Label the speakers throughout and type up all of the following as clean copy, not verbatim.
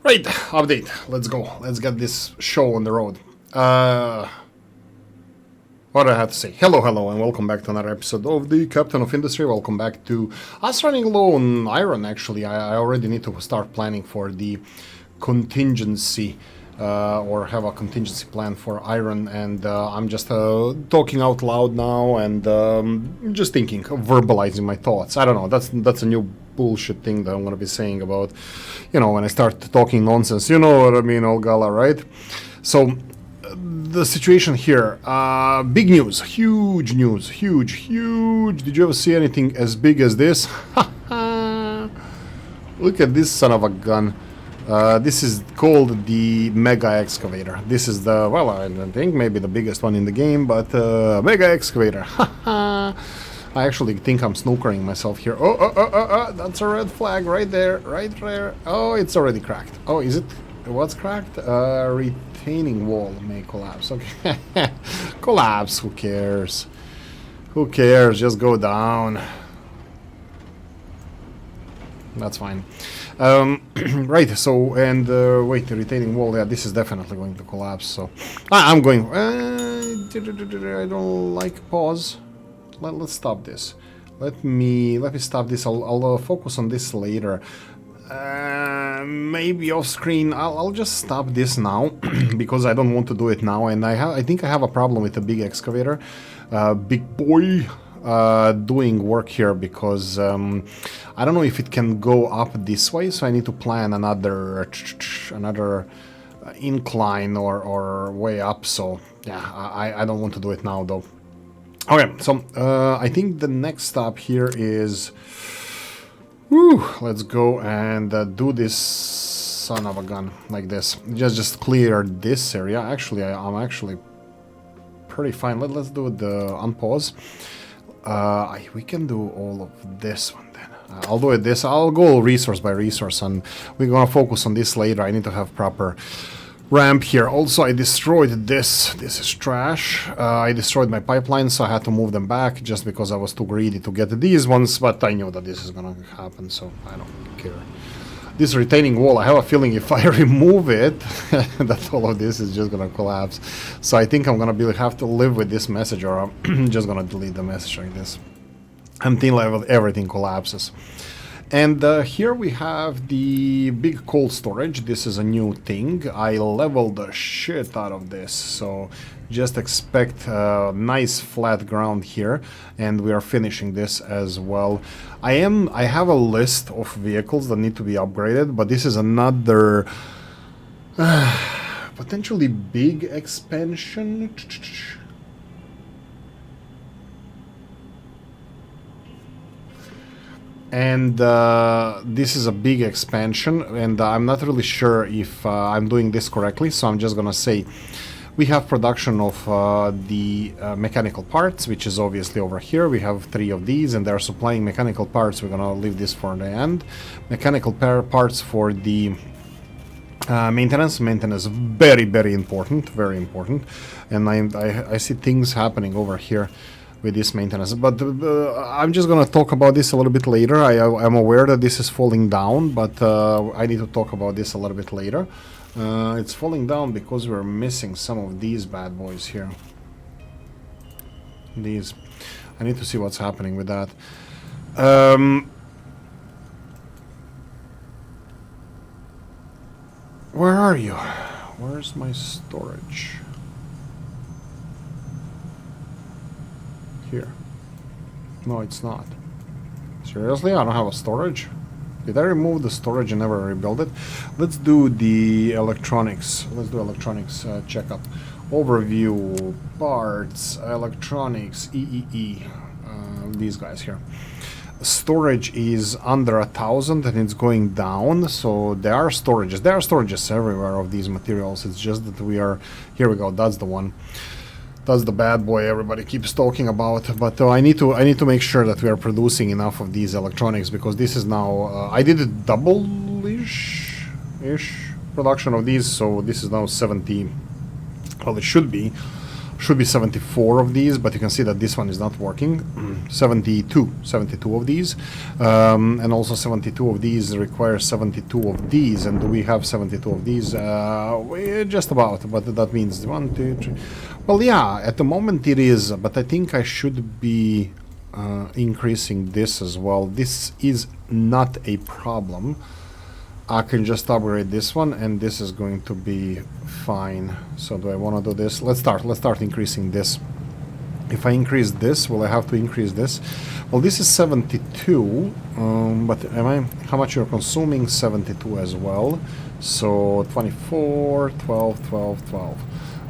Speaker 1: Right, update. Let's go. Let's get this show on the road. What do I have to say? Hello, and welcome back to another episode of the Captain of Industry. Welcome back to us running low on iron, actually. I already need to start planning for the contingency, or have a contingency plan for iron, and I'm just talking out loud now and just thinking, verbalizing my thoughts. I don't know, that's a new bullshit thing that I'm gonna be saying about, when I start talking nonsense. You know what I mean, Olgala, right? So the situation here, big news, huge news, huge. Did you ever see anything as big as this? Look at this son of a gun. This is called the Mega Excavator. This is the, well, I don't think maybe the biggest one in the game, but Mega Excavator. I actually think I'm snookering myself here. Oh, that's a red flag right there, right there. Oh, it's already cracked. Oh, is it? What's cracked? Retaining wall may collapse. Okay. Collapse, who cares? Who cares? Just go down. That's fine. Right, so, and wait, the retaining wall, yeah, this is definitely going to collapse, so I'm going, I don't like, pause. Let's stop this. Let me stop this. I'll focus on this later. Maybe off screen. I'll just stop this now because I don't want to do it now, and I think I have a problem with the big excavator, big boy, doing work here because I don't know if it can go up this way, so I need to plan another incline or way up. So yeah, I don't want to do it now though. Okay, so I think the next stop here is, let's go and do this son of a gun like this. Just clear this area. Actually, I'm actually pretty fine. Let's do the unpause. We can do all of this one then. I'll do it this. I'll go resource by resource, and we're gonna focus on this later. I need to have proper ramp here. Also, I destroyed this. This is trash. I destroyed my pipelines, so I had to move them back just because I was too greedy to get these ones, but I knew that this is gonna happen, so I don't care. This retaining wall, I have a feeling if I remove it, that all of this is just gonna collapse. So I think I'm gonna have to live with this message, or I'm just gonna delete the message like this until everything collapses. And here we have the big cold storage. This is a new thing. I leveled the shit out of this, so just expect nice flat ground here, and we are finishing this as well. I have a list of vehicles that need to be upgraded, but this is another potentially big expansion. And this is a big expansion, and I'm not really sure if I'm doing this correctly, so I'm just gonna say we have production of the mechanical parts, which is obviously over here. We have 3 of these, and they're supplying mechanical parts. We're gonna leave this for the end. Mechanical parts for the maintenance. Very important, and I see things happening over here with this maintenance, but I'm just gonna talk about this a little bit later. I'm aware that this is falling down, but I need to talk about this a little bit later. It's falling down because we're missing some of these bad boys here. These, I need to see what's happening with that. Where are you? Where's my storage? Here. No, it's not. Seriously? I don't have a storage? Did I remove the storage and never rebuild it? Let's do the electronics. Let's do electronics checkup. Overview, parts, electronics, EEE. These guys here. Storage is under 1,000 and it's going down, so there are storages. There are storages everywhere of these materials. It's just that we are... Here we go, that's the one. That's the bad boy everybody keeps talking about, but I need to make sure that we are producing enough of these electronics, because this is now I did a double-ish production of these, so this is now 70. Well, it should be Should be 74 of these, but you can see that this one is not working. 72 of these, and also 72 of these require 72 of these. And do we have 72 of these? Just about, but that means 1, 2, 3. Well, yeah, at the moment it is, but I think I should be increasing this as well. This is not a problem. I can just upgrade this one, and this is going to be fine. So do I want to do this? Let's start increasing this. If I increase this, will I have to increase this? Well, this is 72, but how much you're consuming? 72 as well. So 24, 12, 12, 12.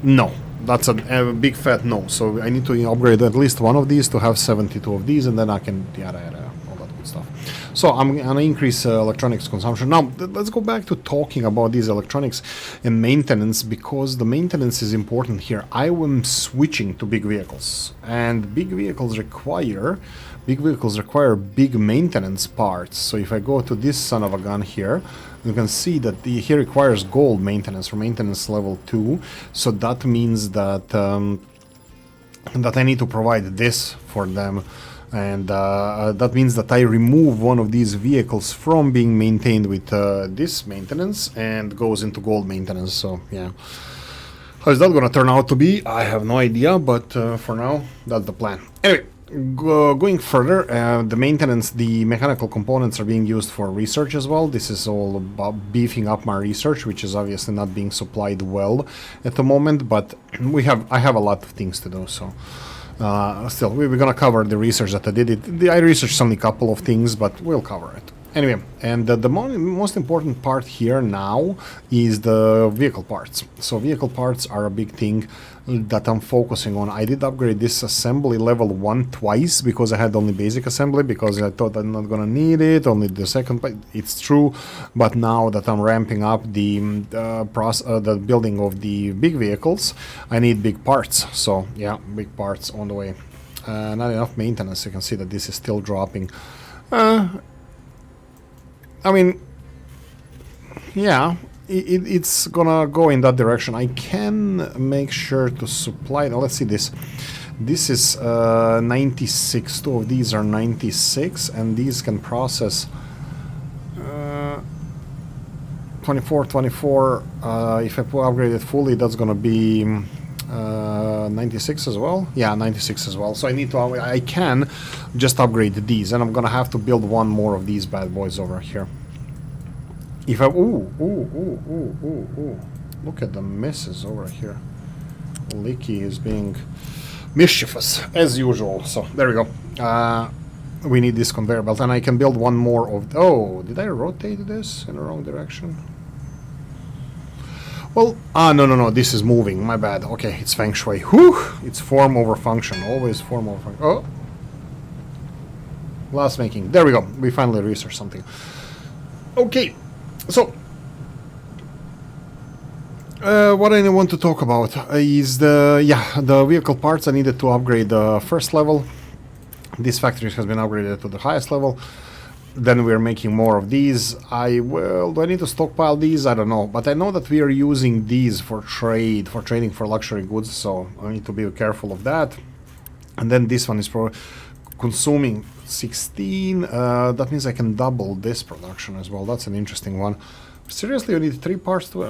Speaker 1: No, that's a big fat no. So I need to upgrade at least one of these to have 72 of these, and then I can yada yada, all that good stuff. So I'm gonna increase electronics consumption. Now let's go back to talking about these electronics and maintenance, because the maintenance is important here. I am switching to big vehicles, and big vehicles require big maintenance parts. So if I go to this son of a gun here, you can see that he requires gold maintenance for maintenance level 2. So that means that that I need to provide this for them. And that means that I remove one of these vehicles from being maintained with this maintenance and goes into gold maintenance. So yeah, how is that gonna turn out to be? I have no idea, but for now that's the plan. Anyway, going further, the maintenance, the mechanical components are being used for research as well. This is all about beefing up my research, which is obviously not being supplied well at the moment, but I have a lot of things to do, so still, we're gonna cover the research that I did. I researched only a couple of things, but we'll cover it. Anyway, and the most important part here now is the vehicle parts. So vehicle parts are a big thing that I'm focusing on. I did upgrade this assembly level 1 twice because I had only basic assembly, because I thought I'm not gonna need it, only the second, but it's true. But now that I'm ramping up the building of the big vehicles, I need big parts. So yeah, big parts on the way. Not enough maintenance. You can see that this is still dropping. I mean, yeah, it's gonna go in that direction. I can make sure to supply. Now, let's see this. This is 96. Two of these are 96, and these can process 24, 24. If I upgrade it fully, that's gonna be 96 as well. Yeah, 96 as well. So I can just upgrade these, and I'm gonna have to build one more of these bad boys over here. If I ooh, look at the misses over here. Oolykee is being mischievous as usual. So there we go. We need this conveyor belt, and I can build one more of. Oh, did I rotate this in the wrong direction? Well, no, this is moving, my bad. Okay, it's feng shui. Whew, it's form over function, always form over function. Oh, glass making, there we go. We finally researched something. Okay, so, what I want to talk about is the vehicle parts. I needed to upgrade the first level. This factory has been upgraded to the highest level. Then we're making more of these. Do I need to stockpile these? I don't know. But I know that we are using these for trading for luxury goods, so I need to be careful of that. And then this one is for consuming 16. That means I can double this production as well. That's an interesting one. Seriously, you need 3 parts to...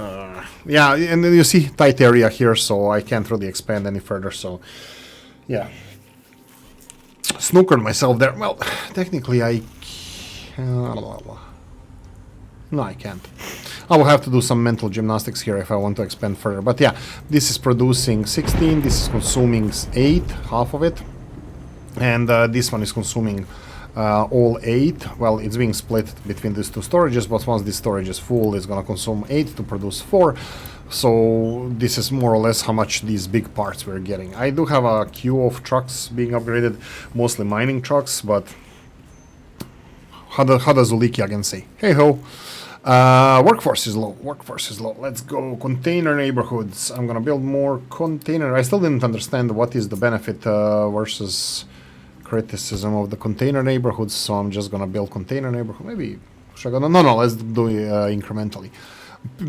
Speaker 1: yeah, and then you see tight area here, so I can't really expand any further, so... yeah. Snookered myself there. Well, technically I... no, I can't. I will have to do some mental gymnastics here if I want to expand further. But yeah, this is producing 16, this is consuming 8, half of it. And this one is consuming all 8. Well, it's being split between these two storages, but once this storage is full, it's gonna consume 8 to produce 4. So this is more or less how much these big parts we're getting. I do have a queue of trucks being upgraded, mostly mining trucks, but... How does Oolykee again say? Hey ho! Workforce is low. Workforce is low. Let's go. Container neighborhoods. I'm gonna build more container. I still didn't understand what is the benefit versus criticism of the container neighborhoods, so I'm just gonna build container neighborhood. Maybe should I go? No, let's do it incrementally,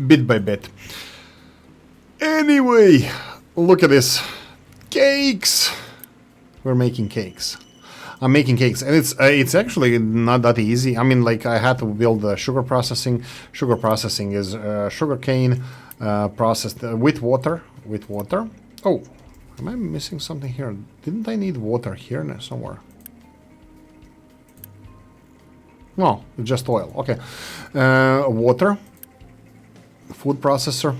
Speaker 1: bit by bit. Anyway, look at this. Cakes! We're making cakes. I'm making cakes, and it's actually not that easy. I mean, like, I had to build the sugar processing. Sugar processing is sugar cane processed with water. With water. Oh, am I missing something here? Didn't I need water here somewhere? No, just oil. Okay, water. Food processor.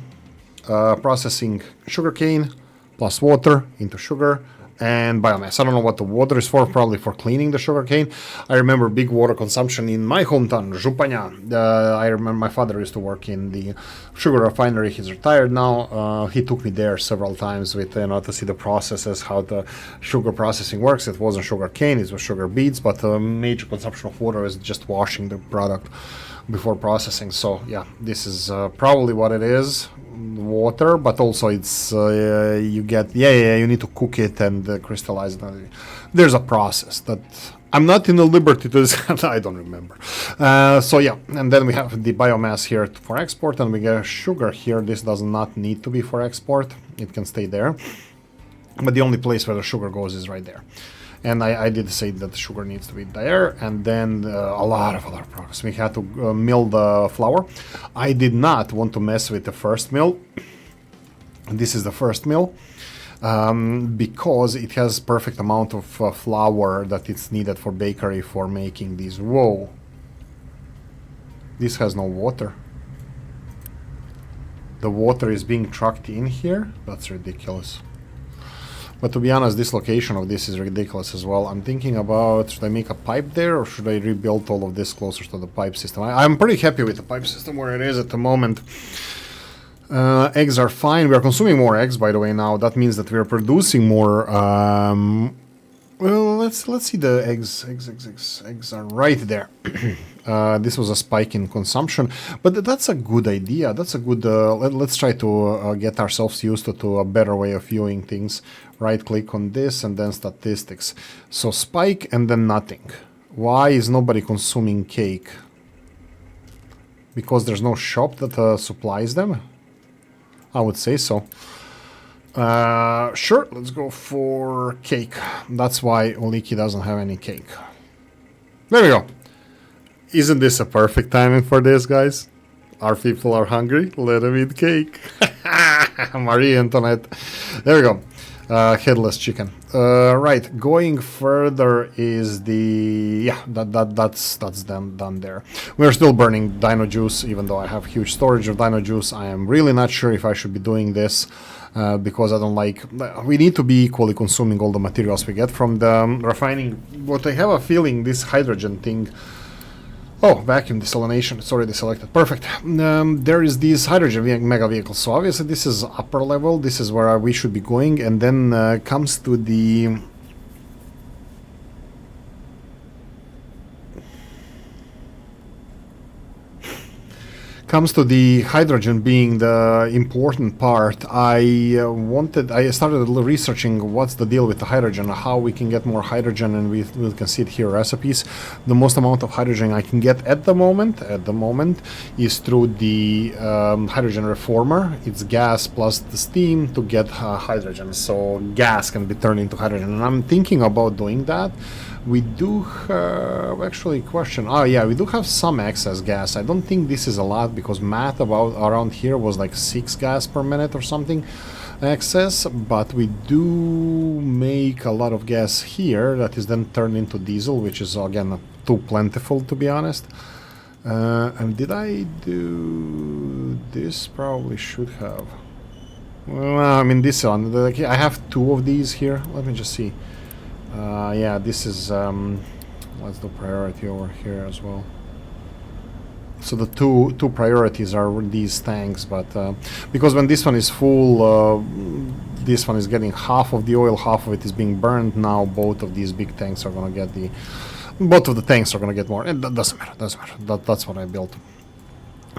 Speaker 1: Processing sugar cane plus water into sugar. And biomass. I don't know what the water is for, probably for cleaning the sugarcane. I remember big water consumption in my hometown, Županja. I remember my father used to work in the sugar refinery. He's retired now. He took me there several times with, to see the processes, how the sugar processing works. It wasn't sugar cane, it was sugar beets, but the major consumption of water is just washing the product before processing. So yeah, this is probably what it is. Water, but also it's you get you need to cook it and crystallize it. There's a process that I'm not in the liberty to I don't remember. So yeah, and then we have the biomass here for export, and we get sugar here. This does not need to be for export, it can stay there, but the only place where the sugar goes is right there. And I did say that the sugar needs to be there, and then a lot of other products. We had to mill the flour. I did not want to mess with the first mill. This is the first mill, because it has perfect amount of flour that it's needed for bakery for making these. Whoa. This has no water. The water is being trucked in here? That's ridiculous. But to be honest, this location of this is ridiculous as well. I'm thinking about, should I make a pipe there, or should I rebuild all of this closer to the pipe system? I'm pretty happy with the pipe system where it is at the moment. Eggs are fine. We are consuming more eggs, by the way, now. That means that we are producing more. Well, let's see the eggs. Eggs are right there. This was a spike in consumption, but that's a good idea. That's a good. Let's try to get ourselves used to a better way of viewing things. Right click on this and then statistics. So spike and then nothing. Why is nobody consuming cake? Because there's no shop that supplies them? I would say so. Sure, let's go for cake. That's why Oolykee doesn't have any cake. There we go. Isn't this a perfect timing for this, guys? Our people are hungry. Let them eat cake. Marie Antoinette. There we go. Headless chicken. Right, going further is the that's done there. We're still burning dino juice, even though I have huge storage of dino juice. I am really not sure if I should be doing this. Because I don't like. We need to be equally consuming all the materials we get from the refining. But I have a feeling this hydrogen thing. Oh, vacuum desalination. It's already selected. Perfect. There is these hydrogen mega vehicles. So obviously this is upper level. This is where we should be going. And then comes to the. Comes to the hydrogen being the important part. I started researching what's the deal with the hydrogen, how we can get more hydrogen, and we can see it here, recipes. The most amount of hydrogen I can get at the moment is through the hydrogen reformer. It's gas plus the steam to get hydrogen, so gas can be turned into hydrogen, and I'm thinking about doing that. We do have, actually, question. Oh yeah, we do have some excess gas. I don't think this is a lot because math around here was like 6 gas per minute or something excess, but we do make a lot of gas here that is then turned into diesel, which is again too plentiful, to be honest. And did I do this? Probably should have. Well, I mean this one. I have 2 of these here. Let me just see. Yeah, this is, let's do priority over here as well. So the two priorities are these tanks, but because when this one is full, this one is getting half of the oil, half of it is being burned. Now both of these big tanks are gonna get both of the tanks are gonna get more. And that doesn't matter, that's what I built.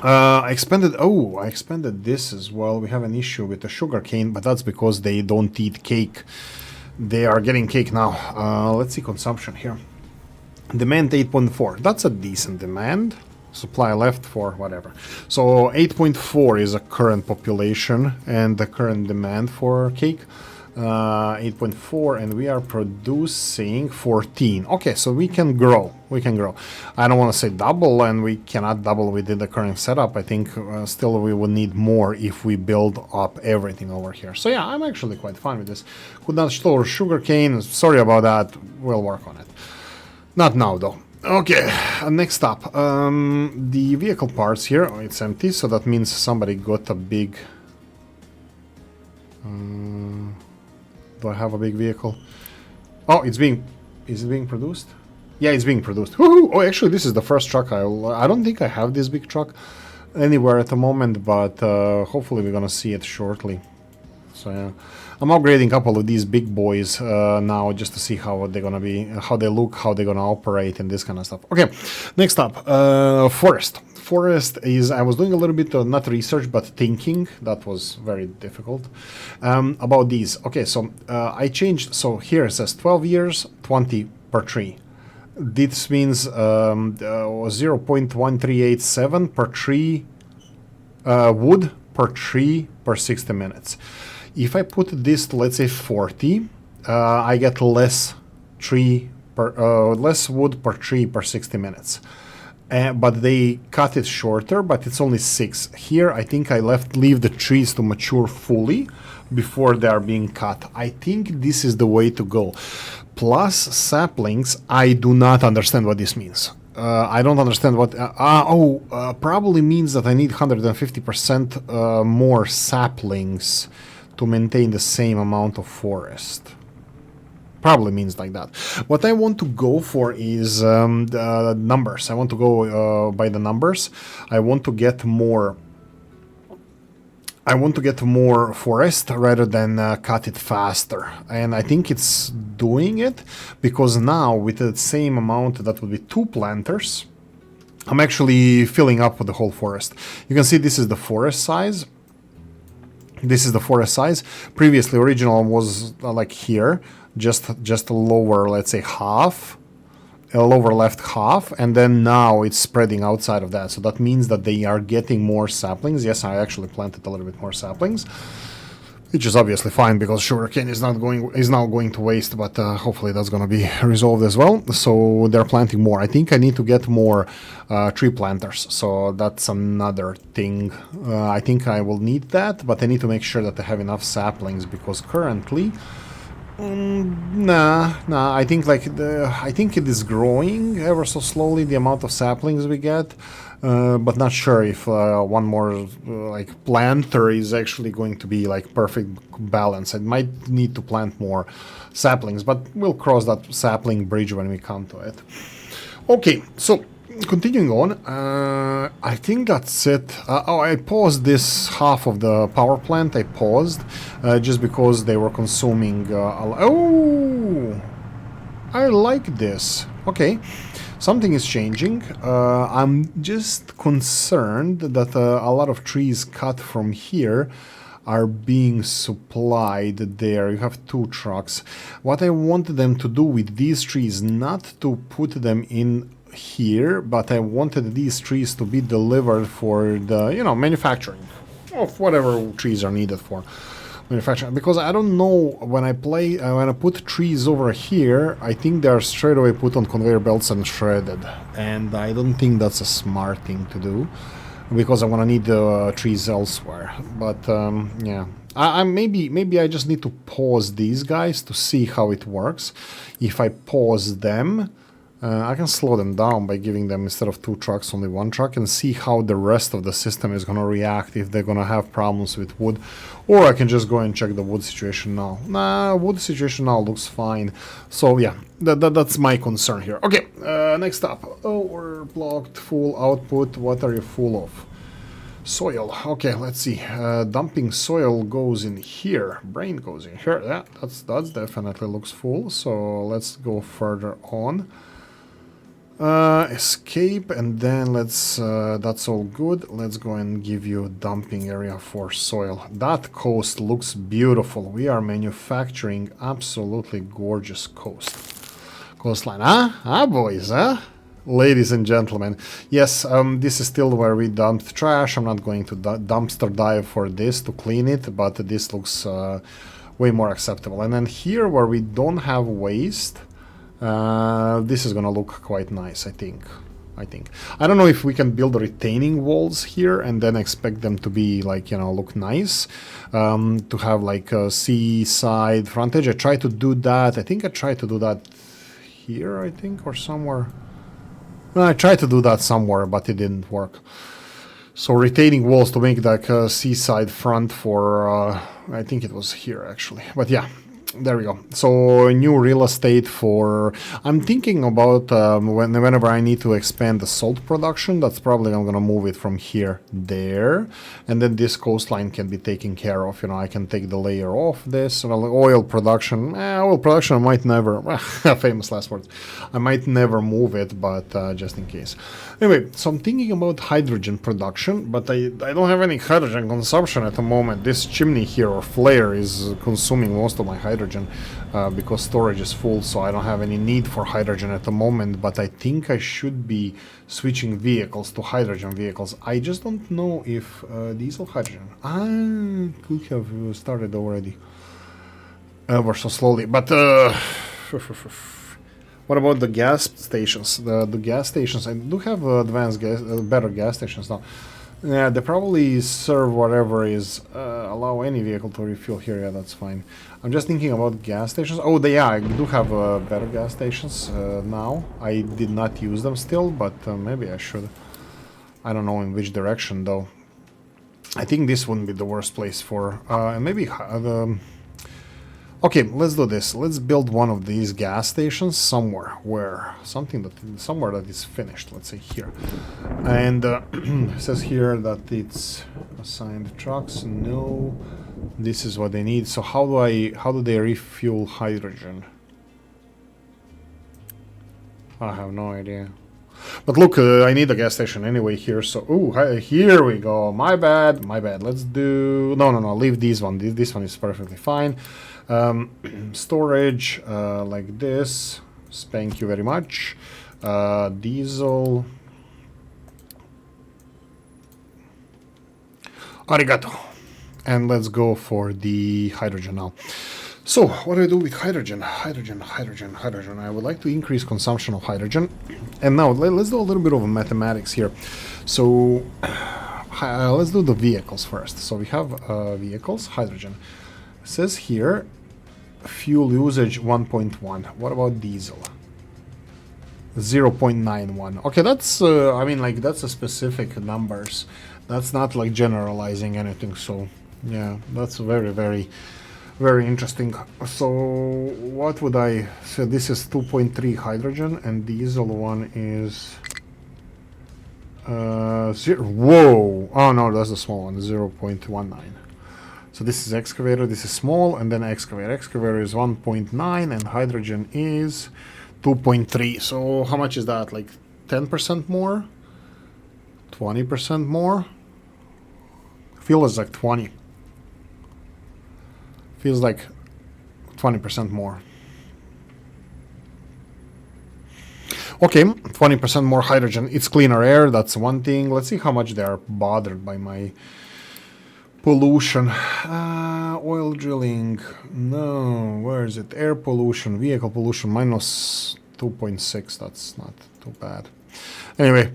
Speaker 1: I expanded this as well. We have an issue with the sugar cane, but that's because they don't eat cake. They are getting cake now. Let's see consumption here. Demand 8.4. That's a decent demand. Supply left for whatever. So 8.4 is a current population and the current demand for cake. 8.4, and we are producing 14. Okay, so we can grow. We can grow. I don't want to say double, and we cannot double within the current setup. I think still we will need more if we build up everything over here. So yeah, I'm actually quite fine with this. Could not store sugarcane. Sorry about that. We'll work on it. Not now, though. Okay, next up. The vehicle parts here. Oh, it's empty, so that means somebody got a big... do I have a big vehicle? Oh, it's being... Is it being produced? Yeah, it's being produced. Woohoo! Oh, actually, this is the first truck. I don't think I have this big truck anywhere at the moment, but hopefully we're gonna see it shortly. So yeah, I'm upgrading a couple of these big boys now just to see how they're gonna be, how they look, how they're gonna operate, and this kind of stuff. Okay, next up, forest. Forest is, I was doing a little bit of not research but thinking. That was very difficult about these. Okay, so I changed. So here it says 12 years, 20 per tree. This means 0.1387 per tree wood per tree per 60 minutes. If I put this to, let's say, 40, I get less less wood per tree per 60 minutes. But they cut it shorter, but it's only 6. Here, I think I leave the trees to mature fully before they are being cut. I think this is the way to go. Plus saplings, I do not understand what this means. I don't understand what... probably means that I need 150% more saplings to maintain the same amount of forest. Probably means like that. What I want to go for is the numbers. I want to go by the numbers. I want to get more... I want to get more forest rather than cut it faster. And I think it's doing it because now with the same amount, that would be 2 planters, I'm actually filling up with the whole forest. You can see this is the forest size. This is the forest size. Previously, original was like here, just a lower, let's say half, a lower left half, and then now it's spreading outside of that. So that means that they are getting more saplings. Yes, I actually planted a little bit more saplings, which is obviously fine because sugarcane is now going to waste, but hopefully that's going to be resolved as well. So they're planting more. I think I need to get more tree planters. So that's another thing. I think I will need that, but I need to make sure that I have enough saplings because currently, nah. I think I think it is growing ever so slowly, the amount of saplings we get. But not sure if one more like planter is actually going to be like perfect balance. I might need to plant more saplings, but we'll cross that sapling bridge when we come to it. Okay, so continuing on, I think that's it. I paused this half of the power plant. I paused just because they were consuming. Oh, I like this. Okay. Something is changing. I'm just concerned that a lot of trees cut from here are being supplied there. You have 2 trucks. What I want them to do with these trees, not to put them in here, but I wanted these trees to be delivered for the, manufacturing of whatever trees are needed for manufacturing, because I don't know when I put trees over here, I think they are straight away put on conveyor belts and shredded, and I don't think that's a smart thing to do because I'm gonna need the trees elsewhere. But yeah, maybe I just need to pause these guys to see how it works. If I pause them, I can slow them down by giving them, instead of 2 trucks, only 1 truck, and see how the rest of the system is going to react, if they're going to have problems with wood. Or I can just go and check the wood situation now. Nah, wood situation now looks fine. So yeah, that's my concern here. Okay, next up. Oh, we're blocked, full output. What are you full of? Soil. Okay, let's see. Dumping soil goes in here. Brain goes in here. Yeah, that's definitely looks full. So let's go further on. Escape, and then let's that's all good. Let's go and give you a dumping area for soil. That coast looks beautiful. We are manufacturing absolutely gorgeous coastline. Boys, ladies and gentlemen. Yes, this is still where we dumped trash. I'm not going to dumpster dive for this to clean it, but this looks way more acceptable. And then here where we don't have waste, this is gonna look quite nice, I think. I don't know if we can build retaining walls here and then expect them to be like, you know, look nice, to have like a seaside frontage. I tried to do that. I think I tried to do that here, I think, or somewhere. Well, I tried to do that somewhere, but it didn't work. So retaining walls to make like a seaside front for, I think it was here actually, but yeah. There we go. So new real estate for, I'm thinking about whenever I need to expand the salt production, that's probably I'm gonna move it from here there, and then this coastline can be taken care of. You know, I can take the layer off this. Well, oil production I might never, famous last words, I might never move it, but just in case. Anyway, so I'm thinking about hydrogen production, but I don't have any hydrogen consumption at the moment. This chimney here or flare is consuming most of my hydrogen because storage is full, so I don't have any need for hydrogen at the moment, but I think I should be switching vehicles to hydrogen vehicles. I just don't know if diesel hydrogen could have started already ever so slowly, but what about the gas stations? The gas stations, I do have advanced gas, better gas stations now. Yeah, they probably serve whatever is allow any vehicle to refuel here. Yeah, that's fine. I'm just thinking about gas stations. Oh, I do have better gas stations now. I did not use them still, but maybe I should. I don't know in which direction though. I think this wouldn't be the worst place for maybe okay, let's do this. Let's build one of these gas stations somewhere somewhere that is finished. Let's say here, and it says here that it's assigned trucks. No, this is what they need. So how do they refuel hydrogen? I have no idea. But look, I need a gas station anyway here. So here we go. My bad. Let's do no. Leave this one. This one is perfectly fine. Storage like this. Thank you very much. Diesel. Arigato. And let's go for the hydrogen now. So what do I do with hydrogen? Hydrogen. I would like to increase consumption of hydrogen. And now let's do a little bit of mathematics here. So let's do the vehicles first. So we have vehicles, hydrogen. It says here fuel usage 1.1. What about diesel? 0.91. Okay, that's I mean, like, that's a specific numbers. That's not like generalizing anything. So yeah, that's very, very, very interesting. So what would I say? This is 2.3 hydrogen, and diesel one is 0. Whoa! Oh no, that's the small one, 0.19. So this is excavator, this is small, and then excavator. Excavator is 1.9, and hydrogen is 2.3. So how much is that? Like 10% more? 20% more? Feels like 20. Feels like 20% more. Okay, 20% more hydrogen. It's cleaner air, that's one thing. Let's see how much they are bothered by my pollution. Oil drilling. No, where is it? Air pollution, vehicle pollution, minus 2.6. That's not too bad. Anyway,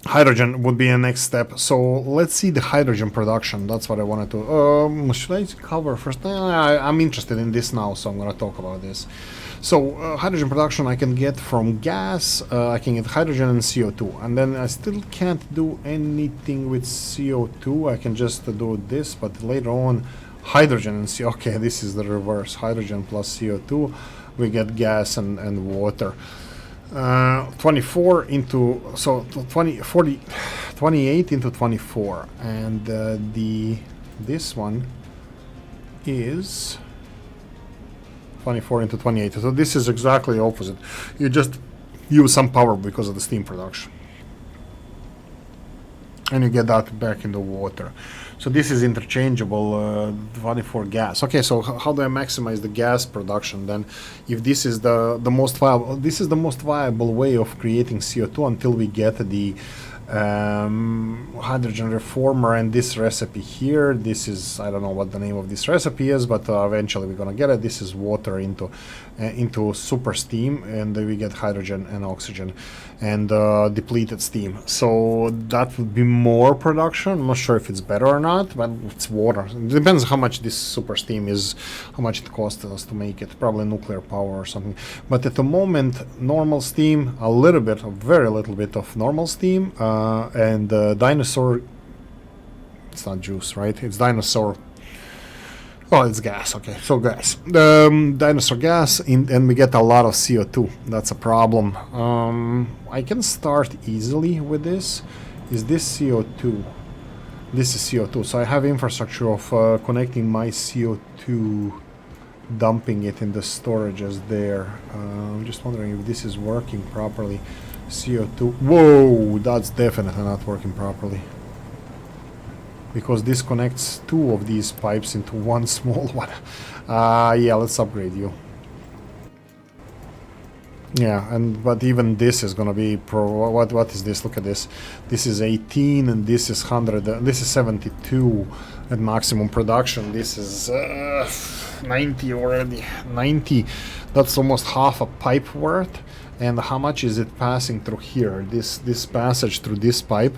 Speaker 1: hydrogen would be a next step. So let's see the hydrogen production. That's what I wanted to. Should I cover first? I'm interested in this now, so I'm going to talk about this. So hydrogen production I can get from gas. I can get hydrogen and CO2, and then I still can't do anything with CO2. I can just do this, but later on, hydrogen and CO. Okay, this is the reverse. Hydrogen plus CO2, we get gas and water. 24 into, so 20, 40, 28 into 24, and this one is 24 into 28. So this is exactly the opposite. You just use some power because of the steam production, and you get that back in the water. So this is interchangeable 24 gas. Okay, so how do I maximize the gas production then? If this is the most viable, this is the most viable way of creating CO2 until we get the hydrogen reformer, and this recipe here, this is, I don't know what the name of this recipe is, but eventually we're gonna get it. This is water into super steam, and we get hydrogen and oxygen and depleted steam. So that would be more production. I'm not sure if it's better or not, but it's water. It depends how much this super steam is, how much it costs us to make it. Probably nuclear power or something. But at the moment, normal steam, a little bit, a very little bit of normal steam, and dinosaur. It's not juice, right? It's dinosaur. Oh, it's gas. Okay, so gas. Dinosaur gas, and we get a lot of CO2. That's a problem. I can start easily with this. Is this CO2? This is CO2. So I have infrastructure of connecting my CO2, dumping it in the storages there. I'm just wondering if this is working properly. CO2. Whoa, that's definitely not working properly. Because this connects two of these pipes into one small one. Yeah, let's upgrade you. Yeah, but even this is gonna be what is this? Look at this. This is 18 and this is 100. This is 72 at maximum production. This is 90 already. 90. That's almost half a pipe worth. And how much is it passing through here? This passage through this pipe.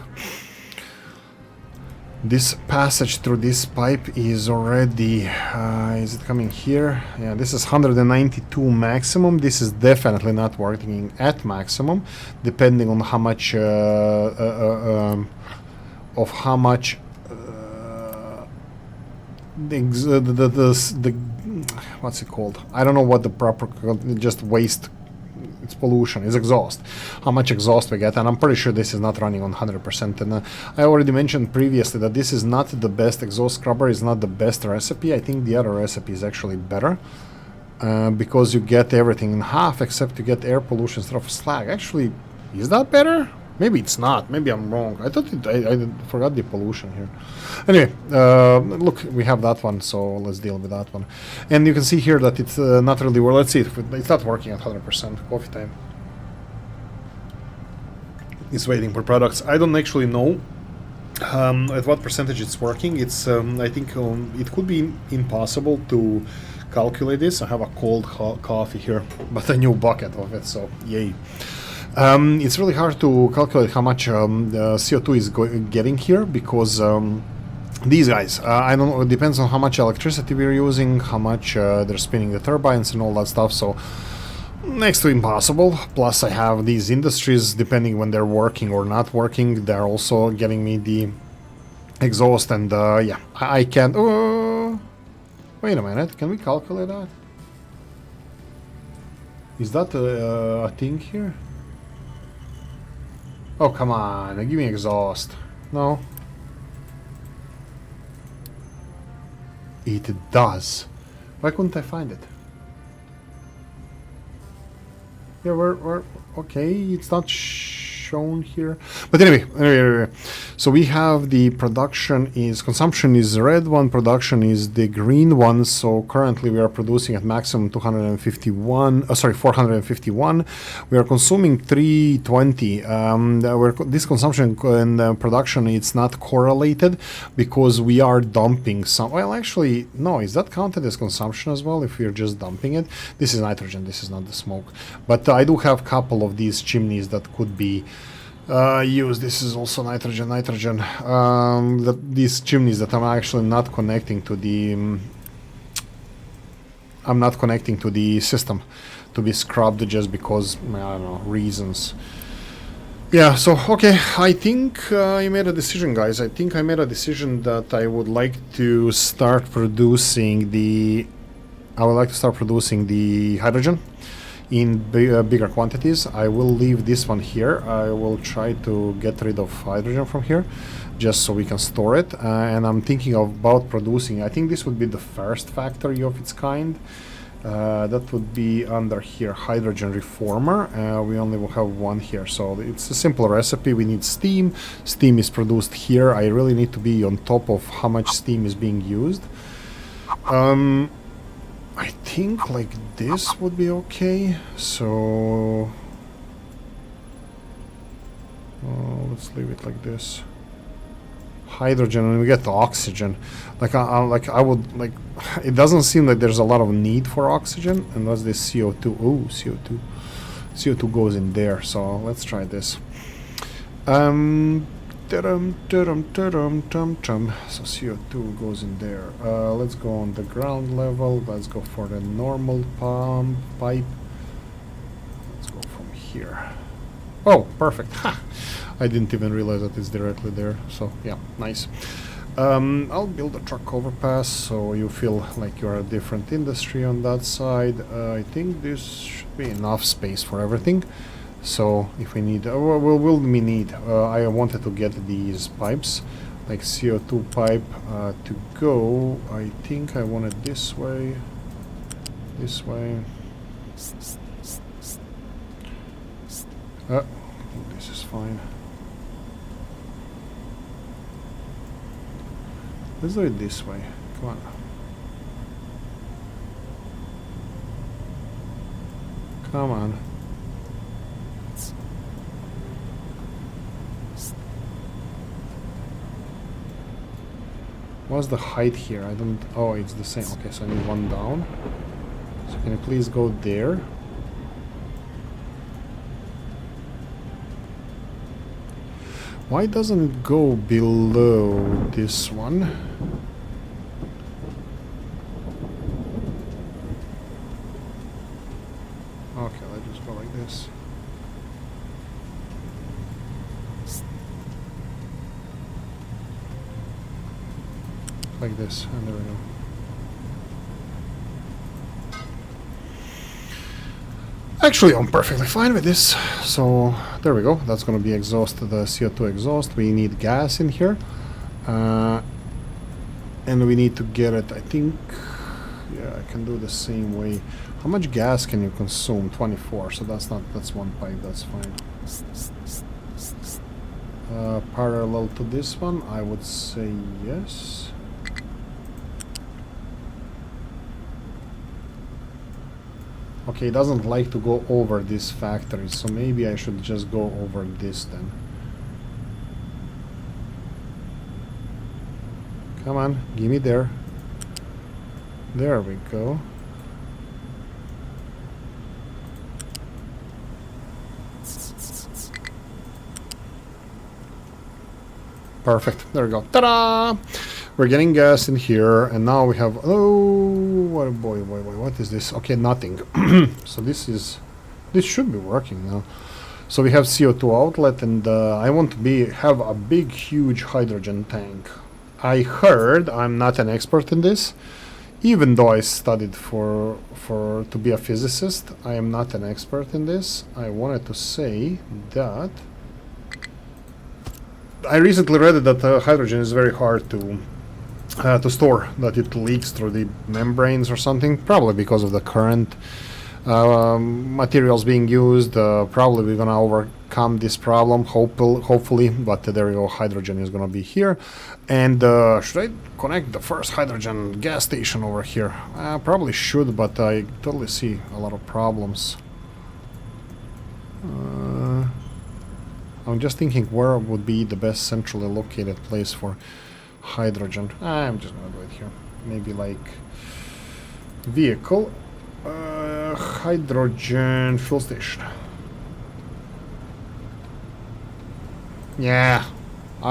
Speaker 1: This passage through this pipe is already, is it coming here? Yeah, this is 192 maximum. This is definitely not working at maximum, depending on how much, the what's it called? I don't know what the proper, just waste. It's pollution, it's exhaust. How much exhaust we get, and I'm pretty sure this is not running on 100%. And I already mentioned previously that this is not the best exhaust scrubber, is not the best recipe. I think the other recipe is actually better because you get everything in half except you get air pollution instead of slag. Actually, is that better? Maybe it's not. Maybe I'm wrong. I thought I forgot the pollution here. Anyway, look, we have that one, so let's deal with that one. And you can see here that it's not really well. Let's see if it's not working at 100%. Coffee time. It's waiting for products. I don't actually know at what percentage it's working. It's I think it could be impossible to calculate this. I have a cold coffee here, but a new bucket of it, so yay. It's really hard to calculate how much CO2 is getting here because these guys, I don't know, it depends on how much electricity we're using, how much they're spinning the turbines and all that stuff, so next to impossible. Plus I have these industries, depending when they're working or not working, they're also getting me the exhaust, and yeah, I can't... wait a minute, can we calculate that? Is that a thing here? Oh, come on, give me exhaust. No. It does. Why couldn't I find it? Yeah, we're okay, it's not shown here. But anyway, so we have the production is, consumption is the red one, production is the green one. So currently we are producing at maximum 451. We are consuming 320. This consumption and production, it's not correlated because we are dumping some. Well, actually, no, is that counted as consumption as well if we're just dumping it? This is nitrogen, this is not the smoke. But I do have a couple of these chimneys that could be used. This is also nitrogen. These chimneys that I'm actually not connecting to the I'm not connecting to the system to be scrubbed just because, I don't know, reasons. Yeah, so okay, I think I made a decision, guys. I think I made a decision that I would like to start producing the hydrogen in bigger quantities. I will leave this one here. I will try to get rid of hydrogen from here just so we can store it, and I'm thinking about producing, I think this would be the first factory of its kind. That would be under here, hydrogen reformer. We only will have one here, so it's a simple recipe. We need steam. Steam is produced here. I really need to be on top of how much steam is being used. I think like this would be okay. So Let's leave it like this. Hydrogen, and we get the oxygen. Like I would like. It doesn't seem like there's a lot of need for oxygen, and what's this CO2? Oh, CO2. CO2 goes in there. So let's try this. So CO2 goes in there. Let's go on the ground level. Let's go for the normal pump pipe. Let's go from here. Oh, perfect. Ha! I didn't even realize that it's directly there. So yeah, nice. I'll build a truck overpass so you feel like you're a different industry on that side. I think this should be enough space for everything. So if we need, will we need? I wanted to get these pipes, like CO2 pipe, to go. I think I want it this way. This way. This is fine. Let's do it this way. Come on. Come on. What's the height here? I don't... Oh, it's the same. Okay, so I need one down. So can you please go there? Why doesn't it go below this one? Okay, let's just go like this. Like this, and there we go. Actually, I'm perfectly fine with this. So there we go. That's going to be exhaust, the CO2 exhaust. We need gas in here, and we need to get it. I think, yeah, I can do the same way. How much gas can you consume? 24. So that's one pipe. That's fine. Parallel to this one, I would say yes. Okay, it doesn't like to go over this factory, so maybe I should just go over this then. Come on, give me there. There we go. Perfect, there we go. Ta-da! We're getting gas in here, and now we have... Oh, boy, what is this? Okay, nothing. So this should be working now. So we have CO2 outlet, and I want to have a big, huge hydrogen tank. I heard, I'm not an expert in this, even though I studied to be a physicist, I am not an expert in this. I wanted to say that I recently read that hydrogen is very hard to store, that it leaks through the membranes or something, probably because of the current materials being used. Probably we're gonna overcome this problem, hopefully, but there we go, hydrogen is gonna be here. And should I connect the first hydrogen gas station over here? Probably should, but I totally see a lot of problems. I'm just thinking where would be the best centrally located place for hydrogen. I'm just gonna do it here. Maybe like vehicle, hydrogen fuel station. Yeah,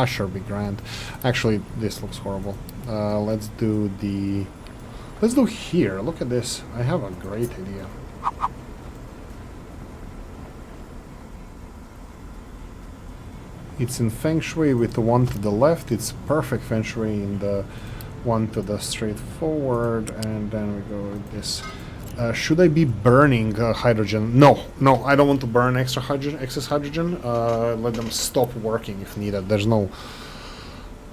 Speaker 1: sure, be grand. Actually, this looks horrible. Let's do here. Look at this. I have a great idea. It's in Feng Shui with the one to the left. It's perfect Feng Shui in the one to the straight forward, and then we go with this. Should I be burning hydrogen? No, I don't want to burn excess hydrogen. Let them stop working if needed. There's no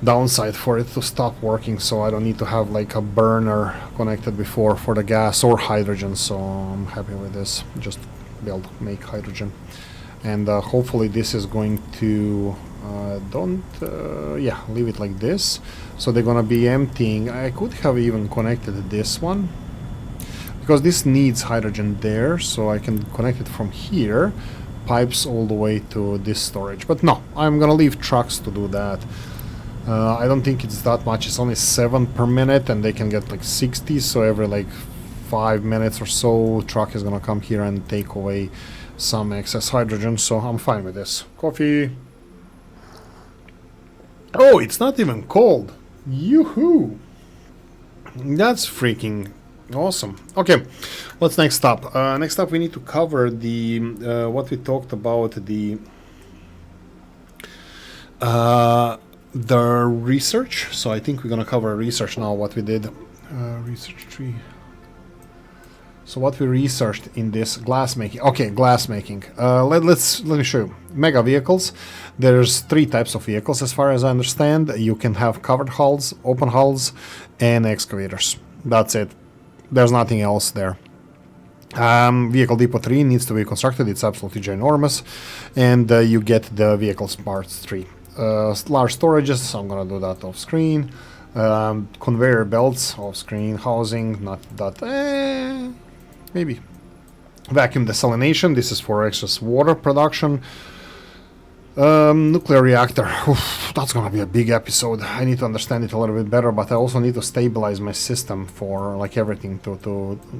Speaker 1: downside for it to stop working, so I don't need to have like a burner connected before for the gas or hydrogen, so I'm happy with this. Just make hydrogen. And hopefully this is going to leave it like this. So they're gonna be emptying. I could have even connected this one, because this needs hydrogen there, so I can connect it from here, pipes all the way to this storage. But no, I'm gonna leave trucks to do that. I don't think it's that much. It's only 7 per minute, and they can get like 60, so every like 5 minutes or so, truck is gonna come here and take away some excess hydrogen, so I'm fine with this. Coffee. Oh, it's not even cold. Yoo-hoo! That's freaking awesome. Okay, what's next up? Next up, we need to cover the what we talked about, the research. So I think we're gonna cover research now. What we did, research tree. So what we researched in this glass making. Okay, glass making. Let me show you. Mega vehicles. There's 3 types of vehicles as far as I understand. You can have covered hulls, open hulls, and excavators. That's it. There's nothing else there. Vehicle Depot 3 needs to be constructed. It's absolutely ginormous. And you get the vehicles parts 3. Large storages, so I'm gonna do that off screen. Conveyor belts off screen. Housing, not that. Maybe. Vacuum desalination, this is for excess water production. Nuclear reactor, oof, that's gonna be a big episode. I need to understand it a little bit better, but I also need to stabilize my system for like everything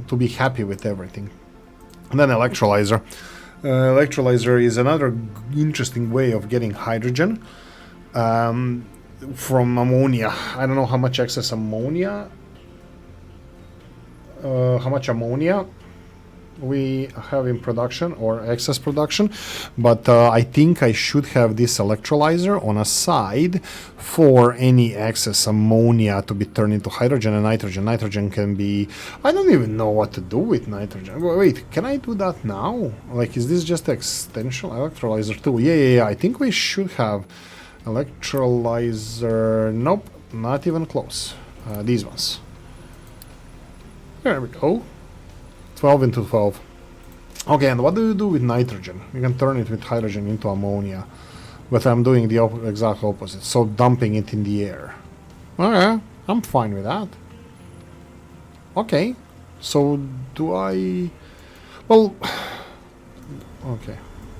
Speaker 1: to be happy with everything. And then electrolyzer. Electrolyzer is another interesting way of getting hydrogen from ammonia. I don't know how much excess ammonia, we have in production or excess production, but I think I should have this electrolyzer on a side for any excess ammonia to be turned into hydrogen and nitrogen. Nitrogen can be, I don't even know what to do with nitrogen. Wait, can I do that now? Like, is this just extension electrolyzer too? Yeah, I think we should have electrolyzer. Nope, not even close. These ones. There we go. 12 into 12. Okay, and what do you do with nitrogen? You can turn it with hydrogen into ammonia. But I'm doing the exact opposite. So dumping it in the air. Okay, I'm fine with that. Okay. So do I... Well... Okay.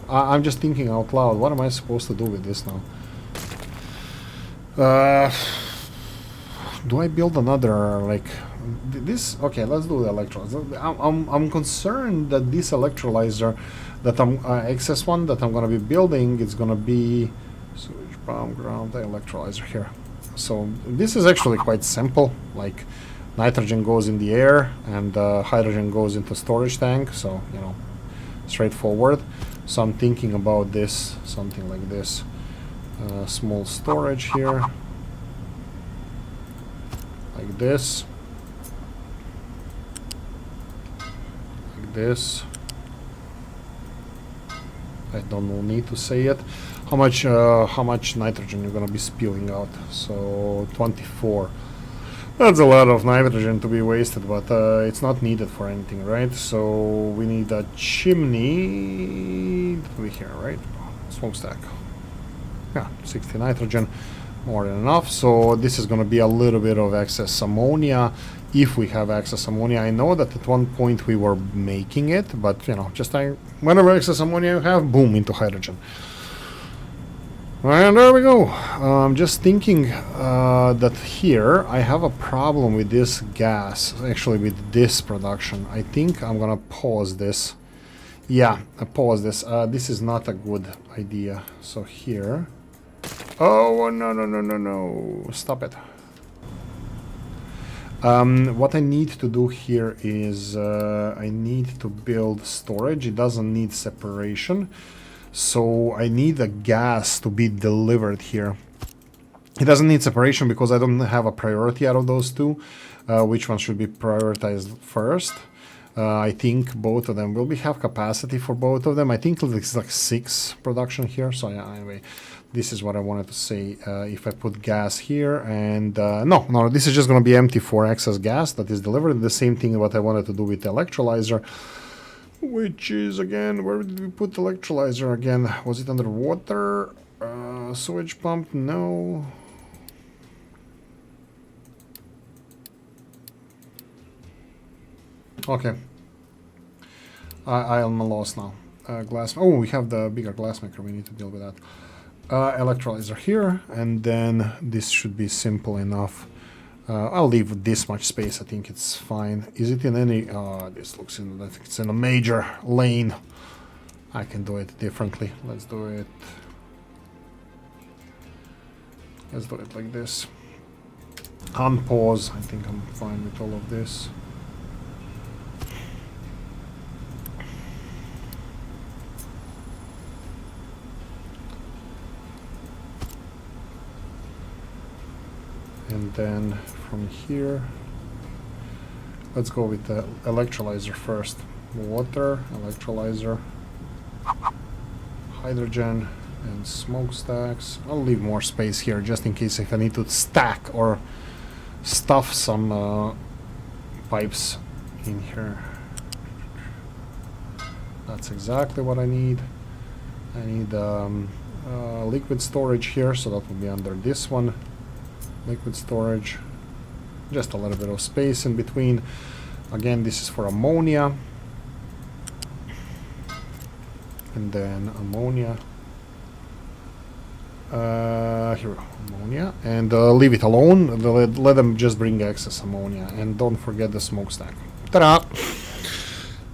Speaker 1: I'm just thinking out loud. What am I supposed to do with this now? Do I build another, like... This, okay, let's do the electrolyzer. I'm concerned that this electrolyzer, that excess one that I'm gonna be building, it's gonna be sewage pump, ground, electrolyzer here. So this is actually quite simple. Like, nitrogen goes in the air and hydrogen goes into storage tank. So, you know, straightforward. So I'm thinking about this, something like this. Small storage here, like this. This, I don't need to say it. How much nitrogen you're gonna be spewing out? So 24. That's a lot of nitrogen to be wasted, but it's not needed for anything, right? So we need a chimney to be here, right? Smokestack. Yeah, 60 nitrogen, more than enough. So this is gonna be a little bit of excess ammonia. If we have excess ammonia, I know that at one point we were making it, but you know, just whenever excess ammonia you have, boom, into hydrogen. And there we go. I'm just thinking that here I have a problem with this gas, actually with this production. I think I'm gonna pause this. Yeah, I pause this. This is not a good idea. So here. Oh, no. Stop it. What I need to do here is I need to build storage. It doesn't need separation. So I need a gas to be delivered here. It doesn't need separation because I don't have a priority out of those two. Which one should be prioritized first? I think both of them will have capacity for both of them. I think it's like 6 production here. So yeah, anyway. This is what I wanted to say. If I put gas here and... no, this is just going to be empty for excess gas that is delivered. The same thing what I wanted to do with the electrolyzer. Which is, again, where did we put the electrolyzer again? Was it underwater? Sewage pump? No. Okay. I'm lost now. glass. Oh, we have the bigger glass maker. We need to deal with that. Electrolyzer here, and then this should be simple enough. I'll leave this much space. I think it's fine. Is it in any? This looks in. I think it's in a major lane. I can do it differently. Let's do it. Let's do it like this. Unpause. I think I'm fine with all of this. And then from here, let's go with the electrolyzer first. Water, electrolyzer, hydrogen, and smokestacks. I'll leave more space here just in case if I need to stack or stuff some pipes in here. That's exactly what I need. I need liquid storage here, so that will be under this one. Liquid storage, just a little bit of space in between. Again, this is for ammonia, and then ammonia. Here, ammonia, and leave it alone. Let them just bring excess ammonia, and don't forget the smokestack. Ta-da!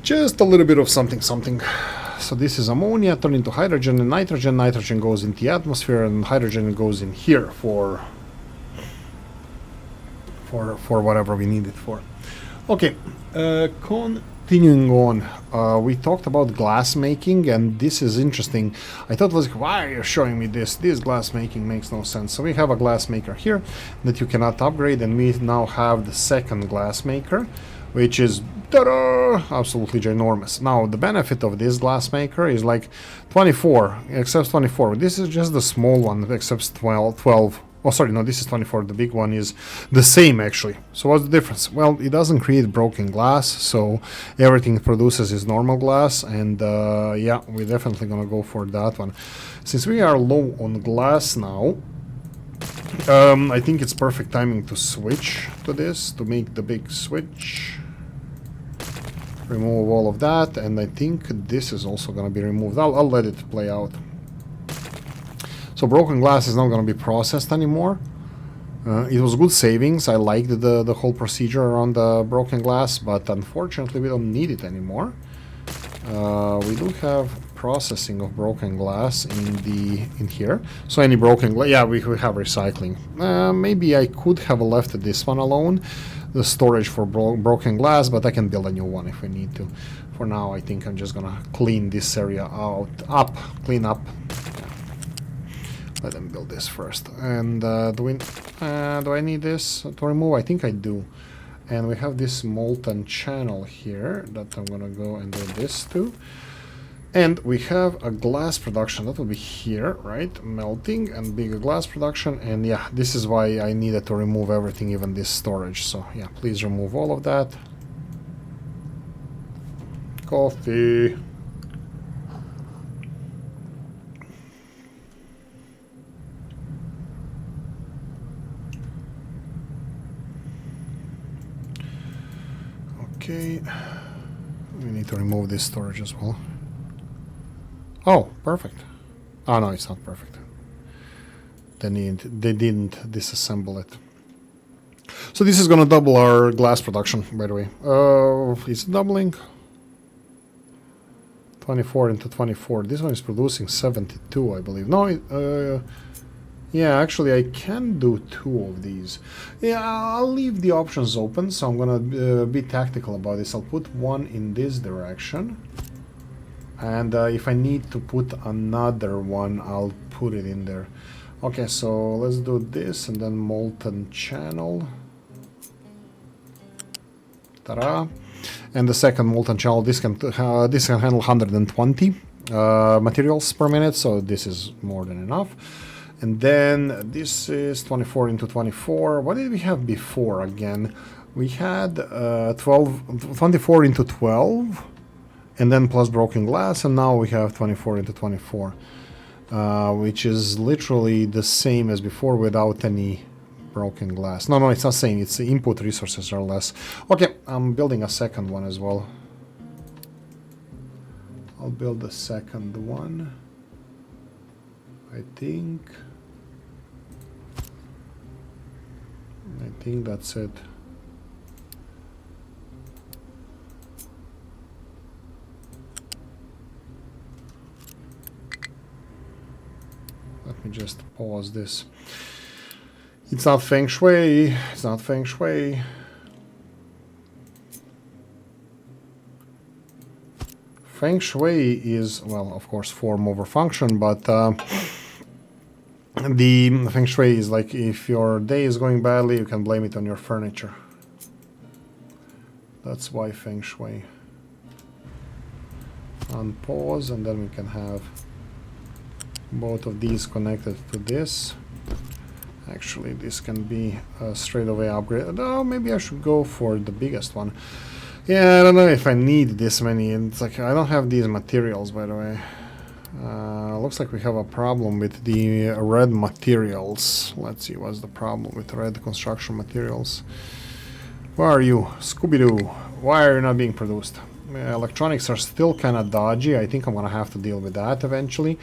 Speaker 1: Just a little bit of something. So this is ammonia turned into hydrogen and nitrogen. Nitrogen goes into the atmosphere, and hydrogen goes in here for whatever we need it for. Okay, continuing on, we talked about glass making, and this is interesting. I thought, like, why are you showing me this? This glass making makes no sense. So we have a glass maker here that you cannot upgrade, and we now have the second glass maker, which is ta-da, absolutely ginormous. Now, the benefit of this glass maker is like 24, accepts 24. This is just the small one that accepts 12. Oh, sorry, no, this is 24. The big one is the same, actually. So what's the difference? Well, it doesn't create broken glass, so everything it produces is normal glass, and yeah, we're definitely gonna go for that one. Since we are low on glass now, I think it's perfect timing to switch to this, to make the big switch. Remove all of that, and I think this is also gonna be removed. I'll let it play out. So broken glass is not going to be processed anymore. It was good savings. I liked the whole procedure around the broken glass, but unfortunately we don't need it anymore. We do have processing of broken glass in here. So any broken glass, yeah, we have recycling. Maybe I could have left this one alone, the storage for broken glass, but I can build a new one if we need to. For now, I think I'm just gonna clean this area clean up. Let them build this first. And do I need this to remove? I think I do. And we have this molten channel here that I'm gonna go and do this to. And we have a glass production that will be here, right? Melting and bigger glass production. And yeah, this is why I needed to remove everything, even this storage. So yeah, please remove all of that. Coffee. Okay, we need to remove this storage as well. Oh, perfect. Oh no, it's not perfect. They didn't disassemble it. So this is gonna double our glass production, by the way. It's doubling. 24 into 24. This one is producing 72, I believe. No, yeah, actually I can do 2 of these. Yeah, I'll leave the options open, so I'm gonna be tactical about this. I'll put one in this direction, and if I need to put another one, I'll put it in there. Okay, so let's do this, and then molten channel. Ta-da! And the second molten channel, this can handle 120 materials per minute, so this is more than enough. And then this is 24 into 24. What did we have before again? We had 24 into 12, and then plus broken glass, and now we have 24 into 24, which is literally the same as before without any broken glass. No, it's not same. It's the input resources are less. Okay, I'm building a second one as well. I'll build the second one. I think that's it. Let me just pause this. It's not feng shui. It's not feng shui. Feng shui is, well, of course, form over function, but the feng shui is like if your day is going badly, you can blame it on your furniture. That's why feng shui. Unpause, and then we can have both of these connected to this. Actually, this can be straight away upgraded. Oh, maybe I should go for the biggest one. Yeah, I don't know if I need this many. It's like I don't have these materials, by the way. Looks like we have a problem with the red materials. Let's see, what's the problem with red construction materials? Where are you? Scooby-Doo. Why are you not being produced? Electronics are still kind of dodgy. I think I'm gonna have to deal with that eventually.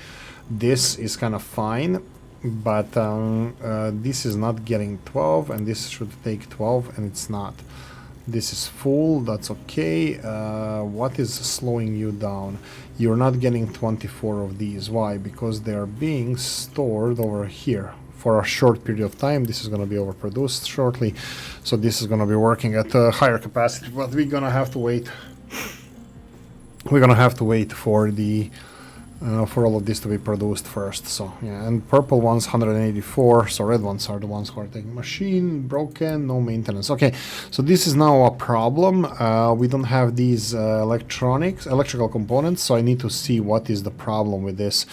Speaker 1: This is kind of fine, but this is not getting 12, and this should take 12, and it's not. This is full, that's okay. What is slowing you down? You're not getting 24 of these. Why? Because they are being stored over here for a short period of time. This is going to be overproduced shortly, so this is going to be working at a higher capacity, but we're going to have to wait. We're going to have to wait for the for all of this to be produced first. So yeah, and purple ones 184, so red ones are the ones who are taking machine, broken, no maintenance. Okay, so this is now a problem. We don't have these electrical components, so I need to see what is the problem with this.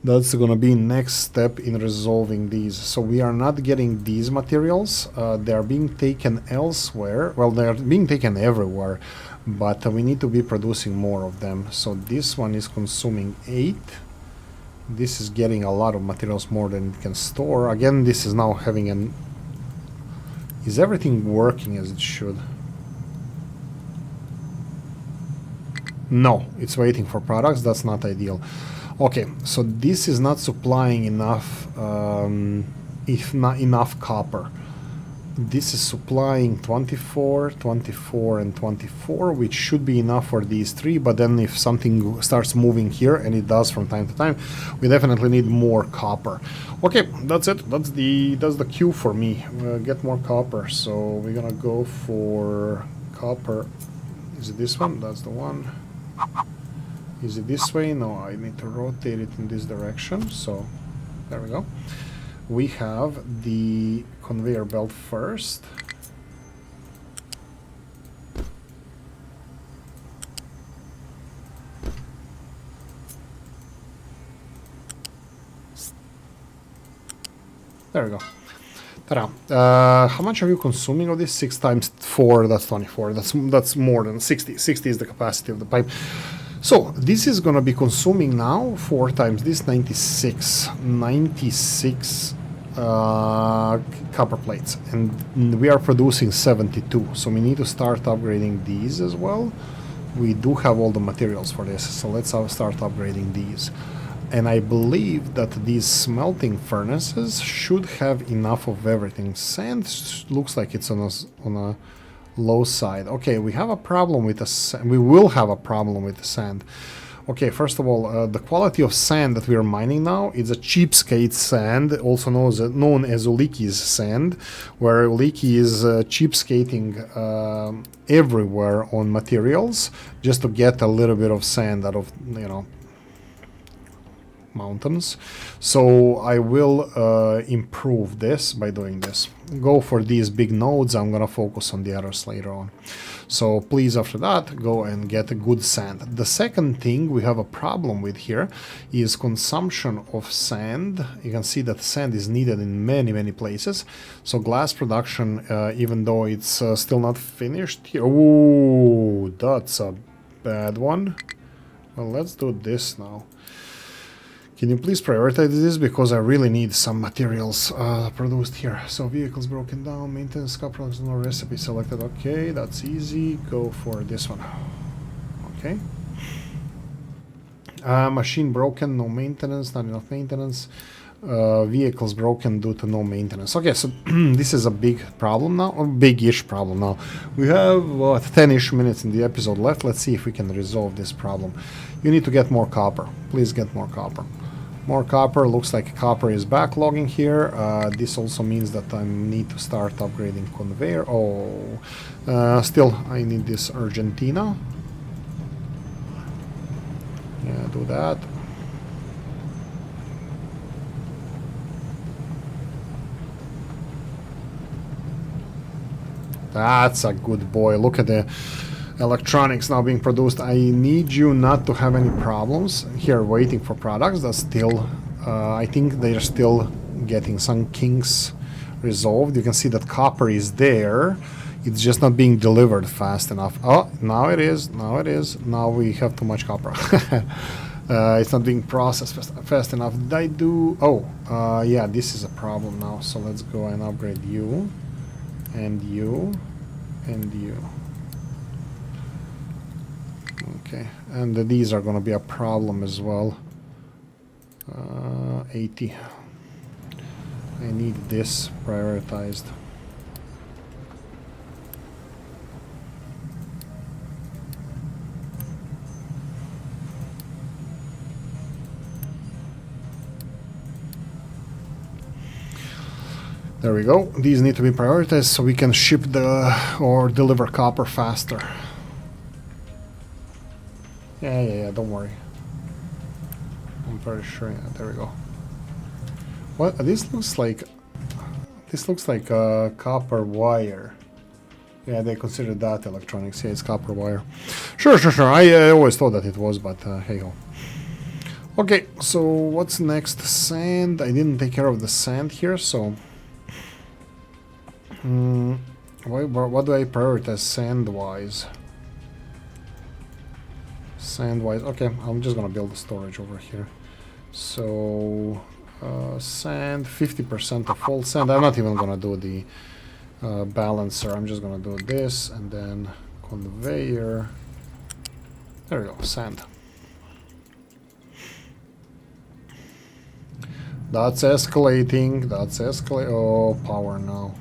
Speaker 1: That's going to be next step in resolving these. So we are not getting these materials. They are being taken elsewhere. Well, they are being taken everywhere, but we need to be producing more of them. So this one is consuming 8. This is getting a lot of materials more than it can store. Again, this is now having an... Is everything working as it should? No, it's waiting for products. That's not ideal. Okay, so this is not supplying enough, if not enough copper. This is supplying 24, 24, and 24, which should be enough for these three, but then if something starts moving here, and it does from time to time, we definitely need more copper. Okay, that's it. That's the cue for me. Get more copper. So we're gonna go for copper. Is it this one? That's the one. Is it this way? No, I need to rotate it in this direction. So there we go. We have the conveyor belt first. There we go. Ta-da. How much are you consuming of this? 6 times 4, that's 24. That's more than 60. 60 is the capacity of the pipe. So this is going to be consuming now 4 times this, 96 copper plates, and we are producing 72, so we need to start upgrading these as well. We do have all the materials for this, so let's start upgrading these. And I believe that these smelting furnaces should have enough of everything. Sand looks like it's on a low side. Okay, we have a problem with the sand. We will have a problem with the sand. Okay, first of all, the quality of sand that we are mining now is a cheapskate sand, also known as Oolykee's sand, where Oolykee is cheapskating everywhere on materials just to get a little bit of sand out of, you know, mountains. So I will improve this by doing this. Go for these big nodes. I'm gonna focus on the others later on. So please, after that, go and get a good sand. The second thing we have a problem with here is consumption of sand. You can see that sand is needed in many places. So glass production, even though it's still not finished here. Oh, that's a bad one. Well, let's do this now. Can you please prioritize this, because I really need some materials produced here. So vehicles broken down, maintenance, cup products, no recipe selected. Okay, that's easy. Go for this one. Okay. Machine broken, no maintenance, not enough maintenance. Vehicles broken due to no maintenance. Okay, so this is a big problem now, a big-ish problem now. We have, what, 10-ish minutes in the episode left. Let's see if we can resolve this problem. You need to get more copper. Please get more copper. More copper. Looks like copper is backlogging here. This also means that I need to start upgrading conveyor. Oh, still, I need this Argentina. Yeah, do that. That's a good boy. Look at the electronics now being produced. I need you not to have any problems here waiting for products. That's still, I think they're still getting some kinks resolved. You can see that copper is there. It's just not being delivered fast enough. Oh, now it is. Now it is. Now we have too much copper. It's not being processed fast enough. Did I do... Oh, yeah, this is a problem now. So let's go and upgrade you. And you. And you. Okay, and these are going to be a problem as well. 80. I need this prioritized. There we go. These need to be prioritized so we can ship or deliver copper faster. Yeah, don't worry. I'm very sure. Yeah, there we go. What? This looks like copper wire. Yeah, they consider that electronics. Yeah, it's copper wire. Sure. I always thought that it was, but hey ho. Okay, so what's next? Sand. I didn't take care of the sand here, so... what do I prioritize sand-wise? Sand-wise, okay, I'm just gonna build the storage over here. So, sand, 50% of full sand. I'm not even gonna do the balancer. I'm just gonna do this, and then conveyor. There we go, sand. That's escalating, oh, power now.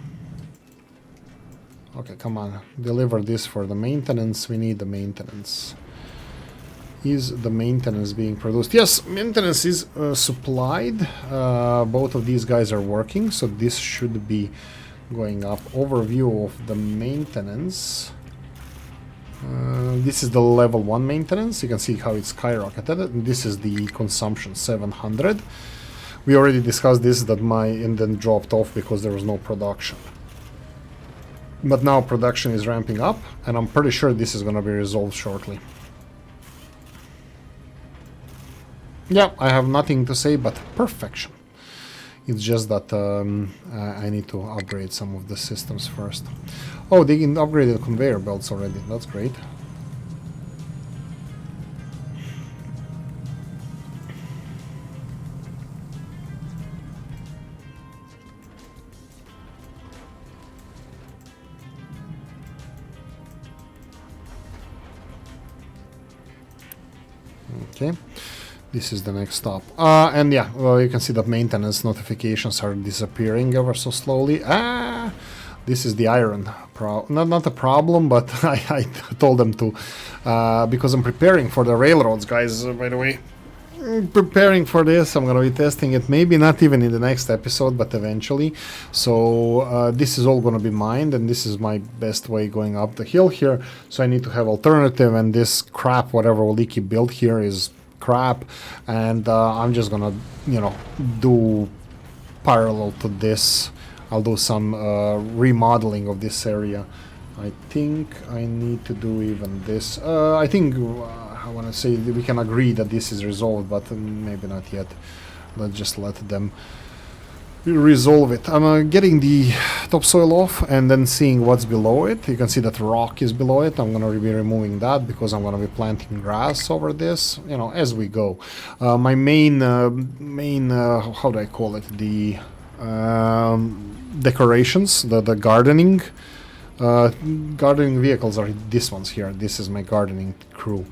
Speaker 1: Okay, come on. Deliver this for the maintenance. We need the maintenance. Is the maintenance being produced? Yes, maintenance is supplied. Both of these guys are working, so this should be going up. Overview of the maintenance. This is the level 1 maintenance. You can see how it's skyrocketed. This is the consumption, 700. We already discussed this, that and then dropped off because there was no production. But now production is ramping up, and I'm pretty sure this is going to be resolved shortly. Yeah, I have nothing to say but perfection. It's just that I need to upgrade some of the systems first. Oh, they upgraded conveyor belts already. That's great. Okay, this is the next stop. And yeah, well, you can see that maintenance notifications are disappearing ever so slowly. This is the iron not a problem, but I told them to, because I'm preparing for the railroads, guys, by the way. Preparing for this, I'm gonna be testing it, maybe not even in the next episode, but eventually. So this is all gonna be mined, and this is my best way going up the hill here. So I need to have alternative, and this crap, whatever Oolykee built here, is crap, and I'm just gonna, you know, do parallel to this. I'll do some remodeling of this area. I think I need to do even this. I think I want to say that we can agree that this is resolved, but maybe not yet. Let's just let them resolve it. I'm getting the topsoil off and then seeing what's below it. You can see that rock is below it. I'm going to be removing that because I'm going to be planting grass over this, you know, as we go. My main how do I call it? The decorations, the gardening. Gardening vehicles are these ones here. This is my gardening crew.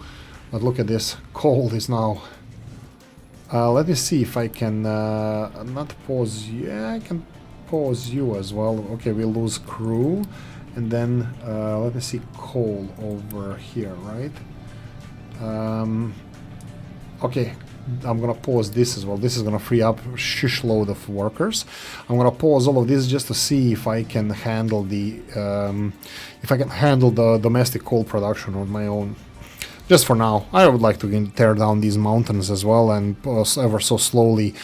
Speaker 1: But look at this. Coal is now Let me see if I can not pause. Yeah, I can pause you as well. Okay, we lose crew, and then let me see coal over here, right? Okay, I'm gonna pause this as well. This is gonna free up a shish load of workers. I'm gonna pause all of this just to see if I can handle the domestic coal production on my own. Just for now, I would like to tear down these mountains as well and ever so slowly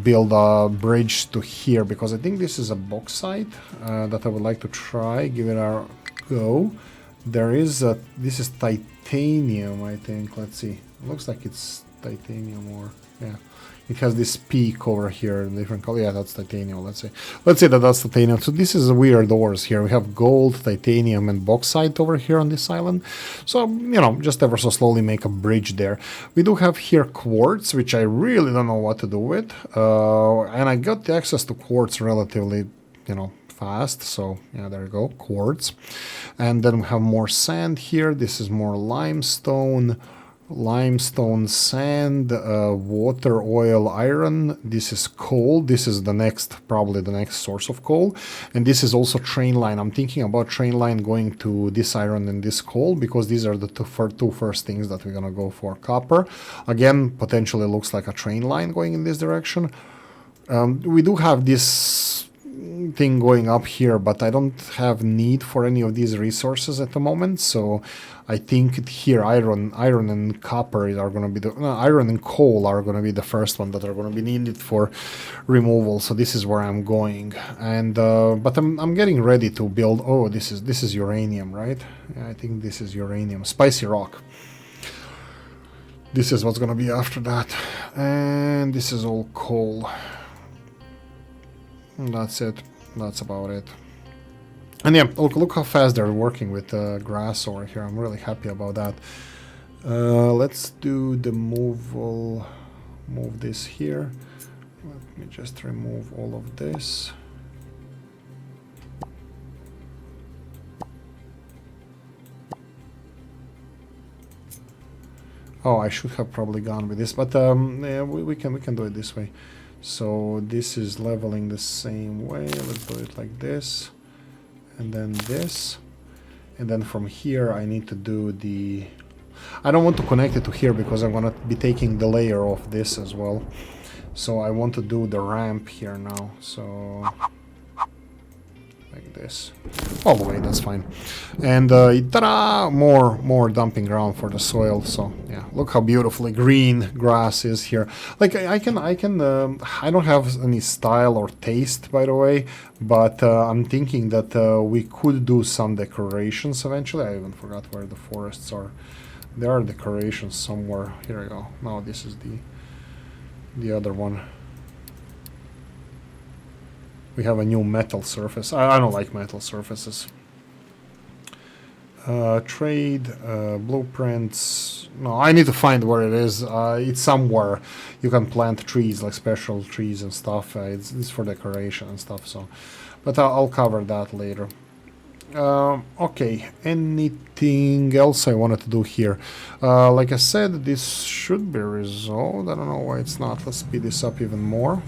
Speaker 1: build a bridge to here, because I think this is a bauxite that I would like to try, give it a go. This is titanium, I think. Let's see. It looks like it's titanium, or yeah. It has this peak over here in different color. Yeah, that's titanium. Let's say that that's titanium. So this is weird ores here. We have gold, titanium, and bauxite over here on this island. So, you know, just ever so slowly make a bridge there. We do have here quartz, which I really don't know what to do with. And I got the access to quartz relatively, you know, fast. So yeah, there you go, quartz. And then we have more sand here. This is more limestone. Limestone, sand, water, oil, iron. This is coal. This is probably the next source of coal. And this is also train line. I'm thinking about train line going to this iron and this coal, because these are the two first things that we're gonna go for. Copper, again, potentially looks like a train line going in this direction. We do have this thing going up here, but I don't have need for any of these resources at the moment. So I think here iron and copper are going to be iron and coal are going to be the first one that are going to be needed for removal. So this is where I'm going, and but I'm getting ready to build. Oh, this is uranium, right? Yeah, I think this is uranium, spicy rock. This is what's going to be after that, and this is all coal. And that's it. That's about it. And yeah, look how fast they're working with grass over here. I'm really happy about that. Let's do the move this here. Let me just remove all of this. Oh, I should have probably gone with this, but yeah, we can do it this way. So this is leveling the same way. Let's do it like this, and then this, and then from here I need to do the... I don't want to connect it to here because I'm gonna be taking the layer off this as well. So I want to do the ramp here now. So like this, all the way. That's fine. And ta-da! More dumping ground for the soil. So yeah, look how beautifully green grass is here. Like I don't have any style or taste, by the way, but I'm thinking that we could do some decorations eventually. I even forgot where the forests are. There are decorations somewhere. Here we go. Now this is the other one. We have a new metal surface. I don't like metal surfaces. Trade, blueprints. No, I need to find where it is. It's somewhere. You can plant trees, like special trees and stuff. It's for decoration and stuff. So, but I'll cover that later. Okay, anything else I wanted to do here? Like I said, this should be resolved. I don't know why it's not. Let's speed this up even more.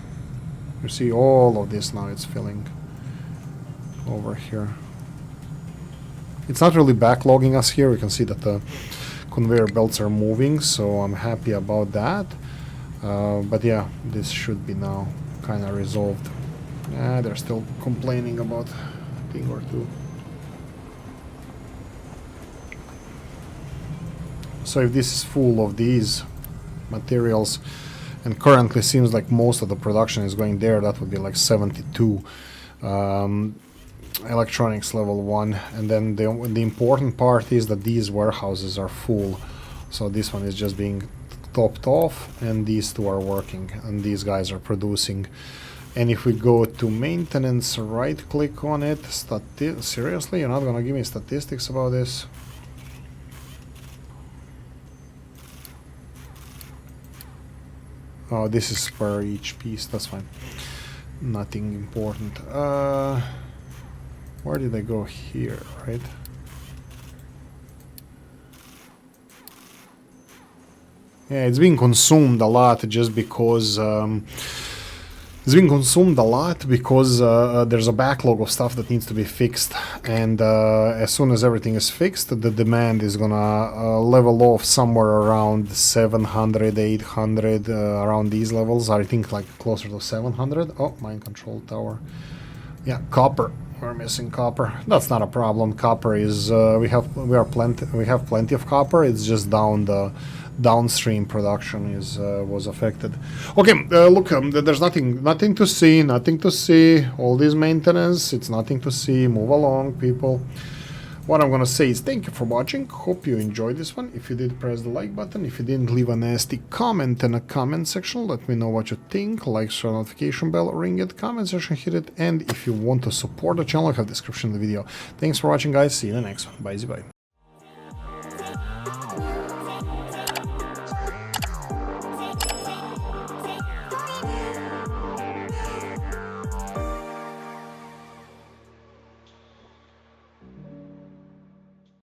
Speaker 1: You see all of this now, it's filling over here. It's not really backlogging us here. We can see that the conveyor belts are moving, so I'm happy about that. But yeah, this should be now kind of resolved. Yeah, they're still complaining about a thing or two. So if this is full of these materials, and currently seems like most of the production is going there, that would be like 72 electronics level 1. And then the important part is that these warehouses are full. So this one is just being topped off, and these two are working, and these guys are producing. And if we go to maintenance, right click on it, seriously, you're not gonna give me statistics about this? Oh, this is per each piece, that's fine. Nothing important. Where did I go here, right? Yeah, it's being consumed a lot just because it's being consumed a lot because there's a backlog of stuff that needs to be fixed, and as soon as everything is fixed, the demand is gonna level off somewhere around 700, 800, around these levels. I think like closer to 700. Oh, mind control tower. Yeah, copper. We're missing copper. That's not a problem. Copper is we have plenty of copper. It's just downstream production is was affected. Okay, look, there's nothing to see. Nothing to see. All this maintenance. It's nothing to see. Move along, people. What I'm gonna say is thank you for watching. Hope you enjoyed this one. If you did, press the like button. If you didn't, leave a nasty comment in the comment section. Let me know what you think. Like, share, notification bell, ring it, comment section, hit it. And if you want to support the channel, I have description in the video. Thanks for watching, guys. See you in the next one. Bye, bye.